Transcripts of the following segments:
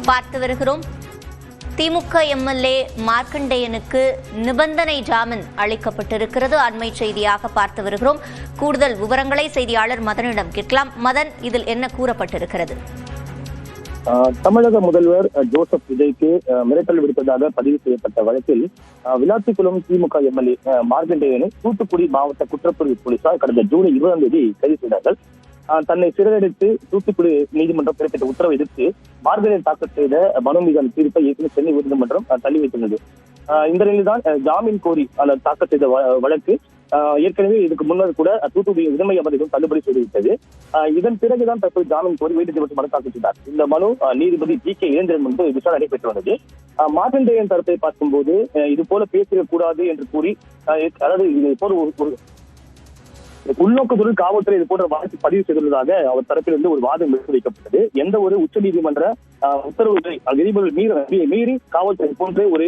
பார்த்து வருகிறோம். திமுக எம்எல்ஏ மார்க்கண்டேயனுக்கு நிபந்தனை ஜாமீன் அளிக்கப்பட்டிருக்கிறது. அண்மை செய்தியாக பார்த்து வருகிறோம். கூடுதல் விவரங்களை செய்தியாளர் மதனிடம் கேட்கலாம். மதன், இதில் என்ன கூறப்பட்டிருக்கிறது? தமிழக முதல்வர் ஜோசப் விஜய்க்கு மிரட்டல் விடுத்ததாக பதிவு செய்யப்பட்ட வழக்கில் விளாத்திக்குளம் திமுக எம்எல்ஏ மார்க்கண்டேயனை தூத்துக்குடி மாவட்ட குற்றப்பிரிவு போலீசார் கடந்த ஜூலை 20ஆம் தேதி கைது செய்தார்கள். தன்னை சிறையடைத்து தூத்துக்குடி நீதிமன்றம் பிறப்பித்த உத்தரவை எதிர்த்து மார்க்கண்டேயன் தாக்கல் செய்த மனு மீதான தீர்ப்பை ஏற்கனவே சென்னை உயர்நீதிமன்றம் தள்ளி வைத்துள்ளது. இந்த நிலையில்தான் ஜாமீன் கோரி தாக்கல் செய்த வழக்கு ஏற்கனவே இதுக்கு முன்னர் கூட தூத்துக்குடி முதன்மை அமர்வும் தள்ளுபடி செய்துவிட்டது. இதன் பிறகுதான் தற்போது ஜாமீன் கோரி உயர்நீதிமன்றம் மனு தாக்கல் செய்தார். இந்த மனு நீதிபதி ஜி.கே. இளந்திரன் முன்பு விசாரணை நடைபெற்று வந்தது. மார்க்கண்டேயன் தரப்பை பார்க்கும்போது இது போல பேசிடக் கூடாது என்று கூறி, அதாவது இது போல ஒரு உள்நோக்கத்துடன் காவல்துறை இது போன்ற வழக்கு பதிவு செய்துள்ளதாக அவர் தரப்பிலிருந்து ஒரு வாதம் வைக்கப்பட்டது. எந்த ஒரு உச்ச நீதிமன்ற உத்தரவுகளை விதிமுறைகள் மீறி காவல்துறை போன்ற ஒரு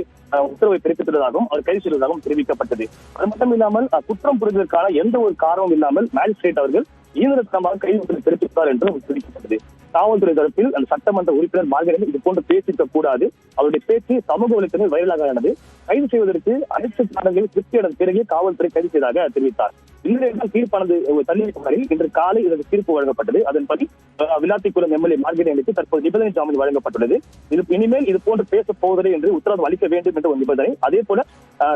உத்தரவை பிறப்பித்துள்ளதாகவும் அவர் கைது செய்ததாகவும் தெரிவிக்கப்பட்டது. அது மட்டும் இல்லாமல் குற்றம் புரிவதற்கான எந்த ஒரு காரணமும் இல்லாமல் மேஜிஸ்ட்ரேட் அவர்கள் ஈந்திரத்தனமாக கைது பிறப்பித்தார் என்றும் தெரிவிக்கப்பட்டது. காவல்துறை தரப்பில் அந்த சட்டமன்ற உறுப்பினர் மார்க்கண்டேயன் இது போன்று பேசிக்க கூடாது, அவருடைய பேச்சு சமூக வலைத்தளத்தில் வைரலாக ஆனது, கைது செய்வதற்கு அனைத்து காரணங்களில் திருப்தியடைந்த பிறகு காவல்துறை கைது செய்ததாக தெரிவித்தார். இந்த தீர்ப்பானது தள்ளி வைக்கப்பட்டதில் இன்று காலை இதற்கு தீர்ப்பு வழங்கப்பட்டது. அதன்படி விளாத்திக்குளம் எம்எல்ஏ மார்க்கண்டேயனுக்கு தற்போது நிபந்தனை ஜாமீன் வழங்கப்பட்டுள்ளது. இனிமேல் இது போன்று பேசப் போவதில்லை என்று உத்தரவு அளிக்க வேண்டும் என்ற ஒரு நிபந்தனை, அதே போல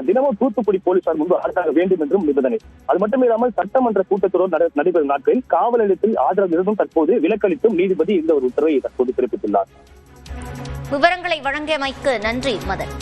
தினமும் தூத்துக்குடி போலீசார் முன்பு ஆஜராக வேண்டும் என்றும் நிபந்தனை. அது மட்டும் இல்லாமல் சட்டமன்ற கூட்டத்தொடர் நடைபெறும் நாட்களில் காவல் நிலையத்தில் ஆஜராக தற்போது விலக்களித்தும் நீதிபதி இந்த ஒரு உத்தரவை தற்போது பிறப்பித்துள்ளார். விவரங்களை வழங்கியமைக்கு நன்றி மதன்.